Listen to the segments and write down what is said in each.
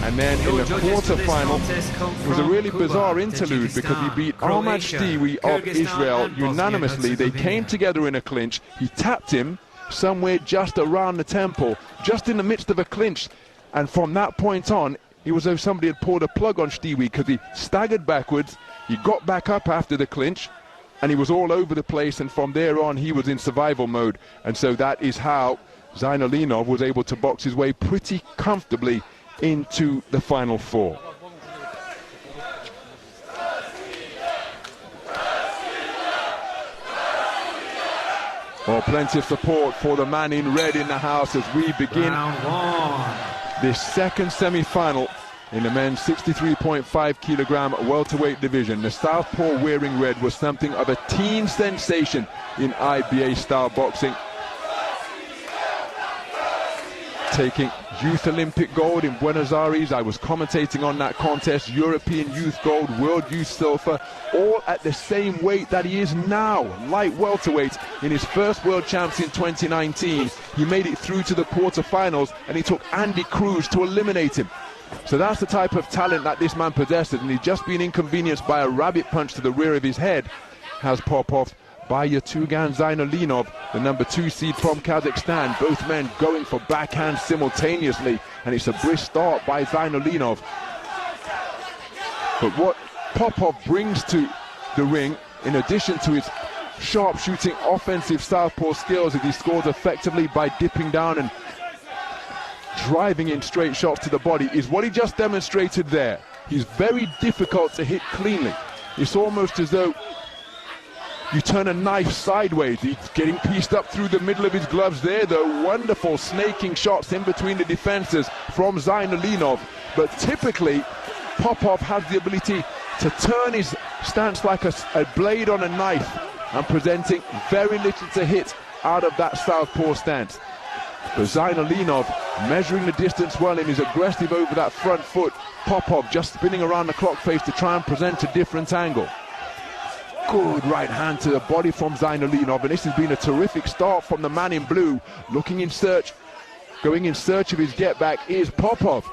And then in the quarterfinal, it was a really bizarre interlude because he beat Ahmad Shtiwi of Israel unanimously. They came together in a clinch. He tapped him somewhere just around the temple, just in the midst of a clinch. And from that point on, it was as though somebody had pulled a plug on Shtiwi because he staggered backwards, he got back up after the clinch, and he was all over the place, and from there on he was in survival mode. And so that is how Zainalinov was able to box his way pretty comfortably into the final four. Well, plenty of support for the man in red in the house as we begin this second semi-final in the men's 63.5 kilogram welterweight division. The southpaw wearing red was something of a teen sensation in IBA style boxing, taking youth Olympic gold in Buenos Aires. I was commentating on that contest. European youth gold, world youth silver, all at the same weight that he is now, light welterweight. In his first world champs in 2019, he made it through to the quarterfinals, and he took Andy Cruz to eliminate him. So that's the type of talent that this man possesses, and he's just been inconvenienced by a rabbit punch to the rear of his head, has Popov, by Yatugan Zainalinov, the number 2 seed from Kazakhstan. Both men going for backhand simultaneously, and it's a brisk start by Zainalinov. But what Popov brings to the ring, in addition to his sharpshooting offensive southpaw skills, is he scores effectively by dipping down and driving in straight shots to the body, is what he just demonstrated there. He's very difficult to hit cleanly. It's almost as though you turn a knife sideways. He's getting pieced up through the middle of his gloves there, though. Wonderful snaking shots in between the defenses from Zainalinov. But typically, Popov has the ability to turn his stance like a blade on a knife, and presenting very little to hit out of that southpaw stance. But Zainalinov measuring the distance well and is aggressive over that front foot. Popov just spinning around the clock face to try and present a different angle. Good right hand to the body from Zainalinov, and this has been a terrific start from the man in blue. Going in search of his get back is Popov,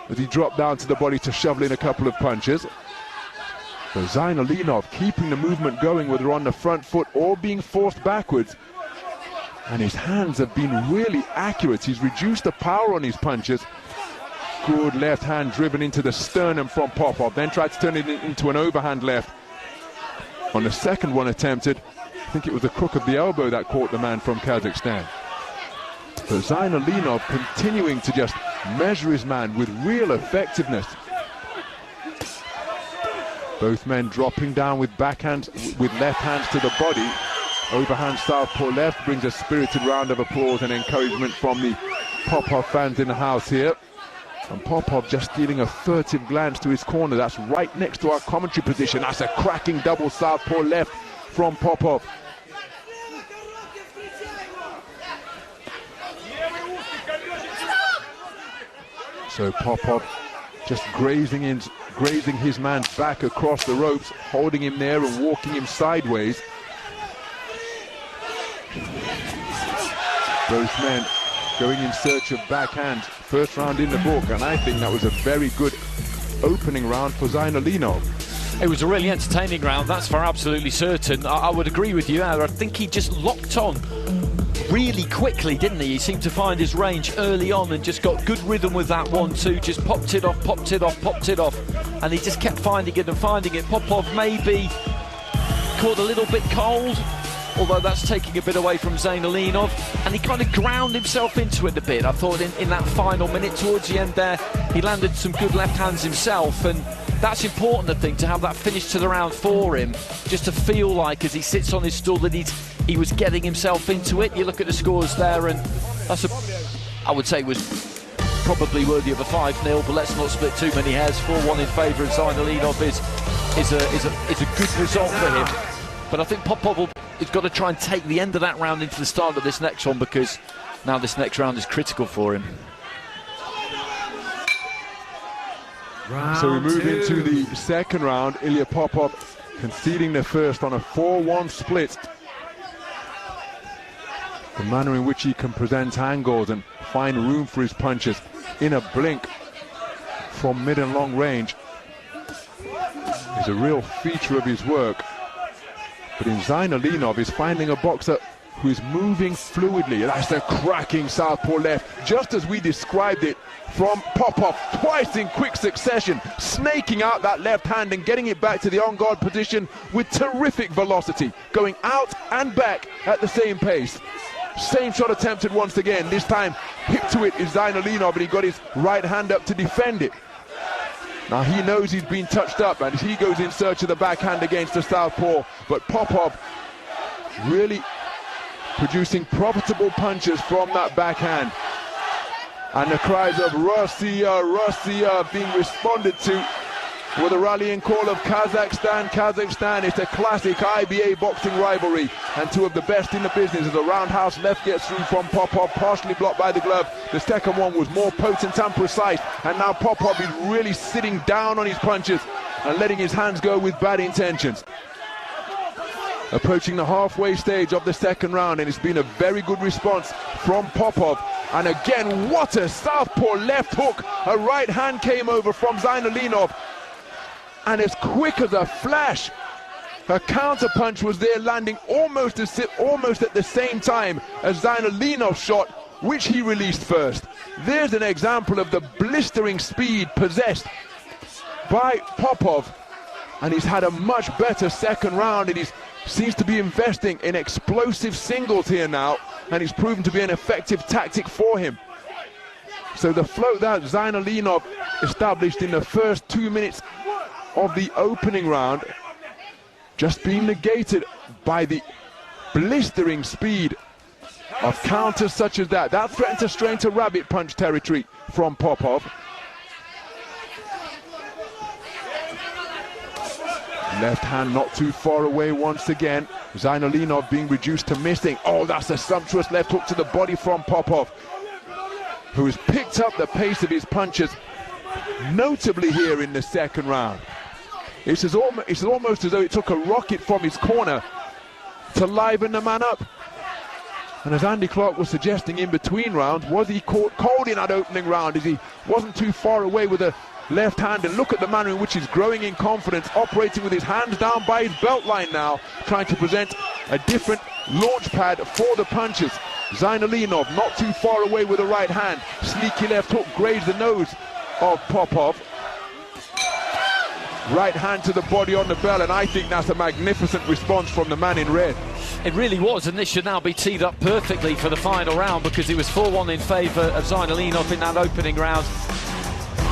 as he dropped down to the body to shovel in a couple of punches. But Zainalinov keeping the movement going, whether on the front foot or being forced backwards. And his hands have been really accurate. He's reduced the power on his punches. Good left hand driven into the sternum from Popov, then tried to turn it into an overhand left. On the second one attempted, I think it was the crook of the elbow that caught the man from Kazakhstan. But Zainalinov continuing to just measure his man with real effectiveness. Both men dropping down with backhands, with left hands to the body. Overhand southpaw left brings a spirited round of applause and encouragement from the Popov fans in the house here. And Popov just stealing a furtive glance to his corner. That's right next to our commentary position. That's a cracking double southpaw left from Popov. So Popov just grazing his man's back across the ropes, holding him there and walking him sideways. Both men going in search of backhand. First round in the book, and I think that was a very good opening round for Zainalinov. It was a really entertaining round, that's for absolutely certain. I would agree with you. I think he just locked on really quickly, didn't he? He seemed to find his range early on and just got good rhythm with that 1-2, just popped it off, popped it off, popped it off, and he just kept finding it and finding it. Popov maybe caught a little bit cold, although that's taking a bit away from Zainalinov, and he kind of ground himself into it a bit. I thought in that final minute towards the end there, he landed some good left hands himself, and that's important, I think, to have that finish to the round for him, just to feel like as he sits on his stool that he was getting himself into it. You look at the scores there, and that's I would say was probably worthy of a 5-0, but let's not split too many hairs. 4-1 in favour of Zainalinov is a good result for him. But I think Popov has got to try and take the end of that round into the start of this next one, because now this next round is critical for him. So we move into the second round. Ilya Popov conceding the first on a 4-1 split. The manner in which he can present angles and find room for his punches in a blink from mid and long range is a real feature of his work. But in Zainalinov is finding a boxer who is moving fluidly. That's a cracking southpaw left, just as we described it from Popov, twice in quick succession, snaking out that left hand and getting it back to the on-guard position with terrific velocity, going out and back at the same pace. Same shot attempted once again, this time hip to it is Zainalinov, and he got his right hand up to defend it. Now he knows he's been touched up and he goes in search of the backhand against the southpaw, but Popov really producing profitable punches from that backhand. And the cries of Russia, Russia being responded to with a rallying call of Kazakhstan, Kazakhstan. It's a classic IBA boxing rivalry, and two of the best in the business. As a roundhouse left gets through from Popov, partially blocked by the glove. The second one was more potent and precise, and now Popov is really sitting down on his punches and letting his hands go with bad intentions. Approaching the halfway stage of the second round, and it's been a very good response from Popov. And again, what a southpaw left hook. A right hand came over from Zainalinov, and as quick as a flash, a counter punch was there, landing almost at the same time as Zainalinov's shot, which he released first. There's an example of the blistering speed possessed by Popov, and he's had a much better second round, and he seems to be investing in explosive singles here now, and it's proven to be an effective tactic for him. So the float that Zainalinov established in the first 2 minutes of the opening round just being negated by the blistering speed of counters such as that. That threatened to stray into rabbit punch territory from Popov. Left hand not too far away once again. Zainalinov being reduced to missing. Oh, that's a sumptuous left hook to the body from Popov, who has picked up the pace of his punches notably here in the second round. It's almost as though it took a rocket from his corner to liven the man up. And as Andy Clark was suggesting in between rounds, was he caught cold in that opening round as he wasn't too far away with a left hand? And look at the manner in which he's growing in confidence, operating with his hands down by his belt line now, trying to present a different launch pad for the punches. Zainalinov not too far away with a right hand. Sneaky left hook grazed the nose of Popov. Right hand to the body on the bell, and I think that's a magnificent response from the man in red. It really was, and this should now be teed up perfectly for the final round, because it was 4-1 in favour of Zainalinov in that opening round.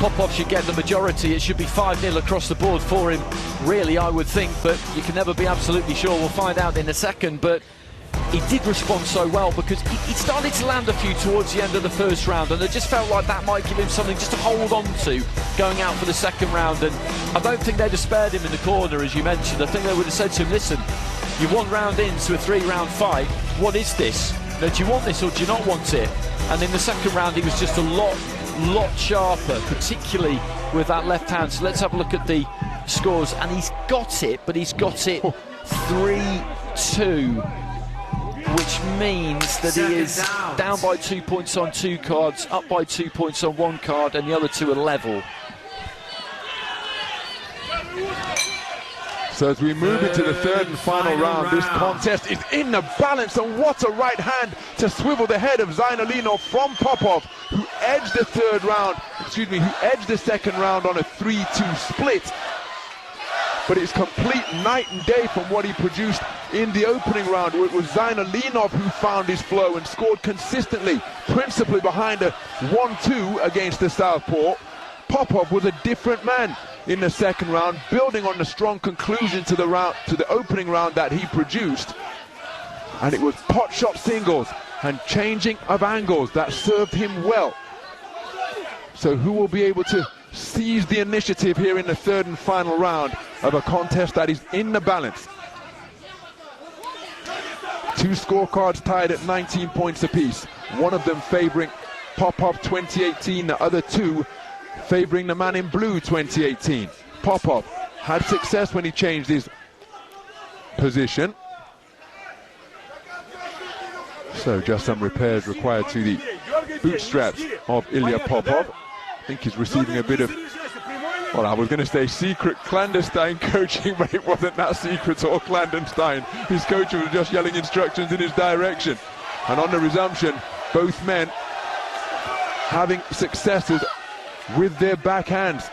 Popov should get the majority. It should be 5-0 across the board for him, really, I would think, but you can never be absolutely sure. We'll find out in a second, but he did respond so well, because he started to land a few towards the end of the first round, and it just felt like that might give him something just to hold on to going out for the second round. And I don't think they'd have spared him in the corner, as you mentioned. I think they would have said to him, listen, you're 1 round into a 3-round fight. What is this? Now, do you want this or do you not want it? And in the second round, he was just a lot sharper, particularly with that left hand. So let's have a look at the scores. And he's got it, but he's got it 3-2. Which means that he is down by 2 points on 2 cards, up by 2 points on 1 card, and the other 2 are level. So as we move into the third and final round, this contest is in the balance, and what a right hand to swivel the head of Zainalinov from Popov, who edged the second round on a 3-2 split. But it's complete night and day from what he produced in the opening round, where it was Zainalinov who found his flow and scored consistently, principally behind a 1-2 against the southpaw. Popov was a different man in the second round, building on the strong conclusion to the opening round that he produced. And it was pot shot singles and changing of angles that served him well. So who will be able to seize the initiative here in the third and final round of a contest that is in the balance? 2 scorecards tied at 19 points apiece, one of them favouring Popov 2018, the other 2 favouring the man in blue 2018. Popov had success when he changed his position, so just some repairs required to the bootstraps of Ilya Popov. think he's receiving a bit of, well, I was going to say secret clandestine coaching, but it wasn't that secret or clandestine. His coach was just yelling instructions in his direction. And on the resumption, both men having successes with their backhands.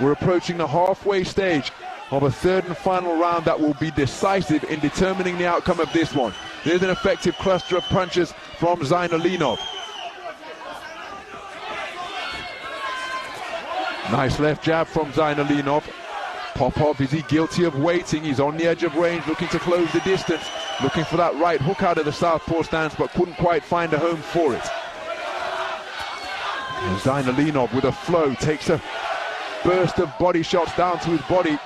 We're approaching the halfway stage of a third and final round that will be decisive in determining the outcome of this one. There's an effective cluster of punches from Zainalinov. Nice left jab from Zainalinov. Popov, is he guilty of waiting? He's on the edge of range, looking to close the distance, looking for that right hook out of the southpaw stance, but couldn't quite find a home for it. And Zainalinov with a flow takes a burst of body shots down to his body.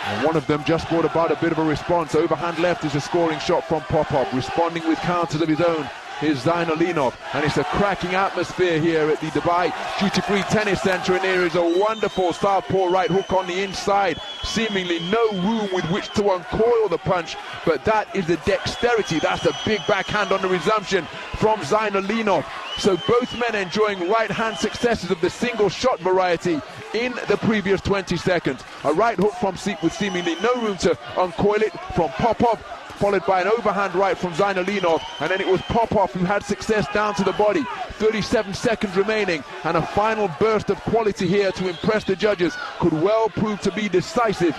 And one of them just brought about a bit of a response. Overhand left is a scoring shot from Popov. Responding with counters of his own is Zainalinov, and it's a cracking atmosphere here at the Dubai Duty-Free Tennis Centre, and there is a wonderful southpaw right hook on the inside. Seemingly no room with which to uncoil the punch, but that is the dexterity. That's a big backhand on the resumption from Zainalinov. So both men enjoying right-hand successes of the single shot variety in the previous 20 seconds. A right hook from Seep with seemingly no room to uncoil it from Popov, followed by an overhand right from Zainalinov, and then it was Popov who had success down to the body. 37 seconds remaining, and a final burst of quality here to impress the judges could well prove to be decisive,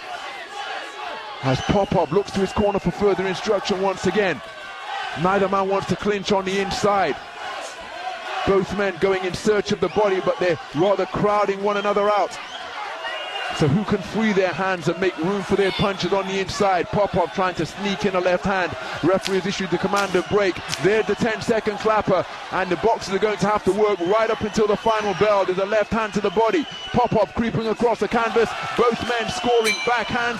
as Popov looks to his corner for further instruction once again. Neither man wants to clinch on the inside. Both men going in search of the body, but they're rather crowding one another out. So who can free their hands and make room for their punches on the inside? Popov trying to sneak in a left hand. Referee has issued the command of break. There's the 10-second clapper, and the boxers are going to have to work right up until the final bell. There's a left hand to the body. Popov creeping across the canvas. Both men scoring backhands.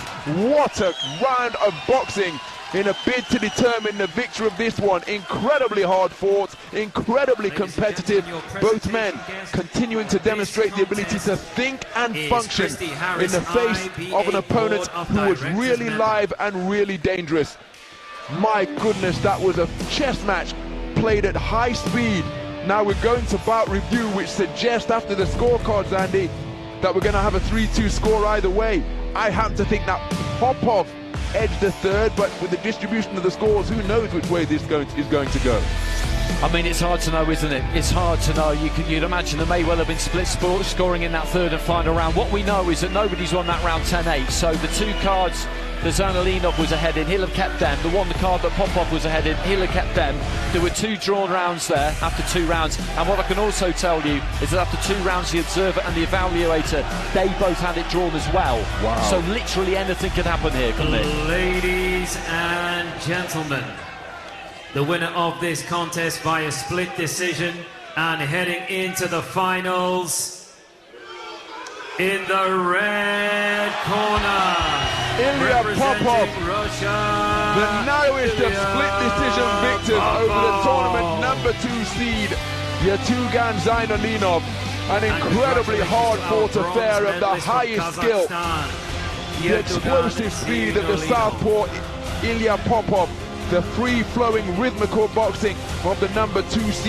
What a round of boxing in a bid to determine the victor of this one. Incredibly hard fought, incredibly competitive. Both men continuing to demonstrate the ability to think and function in the face of an opponent who was really live and really dangerous. My goodness, that was a chess match played at high speed. Now we're going to bout review, which suggests after the scorecards, Andy, that we're going to have a 3-2 score either way. I happen to think that Popov edged the third, but with the distribution of the scores, who knows which way this is going to go. I mean, it's hard to know, isn't it? It's hard to know. You'd imagine there may well have been split scoring in that third and final round. What we know is that nobody's won that round 10-8, so the two cards that Zainalinov was ahead in, he'll have kept them. The card that Popov was ahead in, he'll have kept them. There were two drawn rounds there after 2 rounds, and what I can also tell you is that after 2 rounds, the observer and the evaluator, they both had it drawn as well. Wow. So literally anything can happen here, couldn't it? Ladies and gentlemen, the winner of this contest via split decision and heading into the finals, in the red corner, Popov, Russia, the narrowest of split decision victors over the tournament #2 seed, Yatugan Zainalinov. An incredibly hard-fought affair of the highest skill. The explosive speed of the southpaw Ilya Popov, the free-flowing rhythmical boxing of the #2 seed.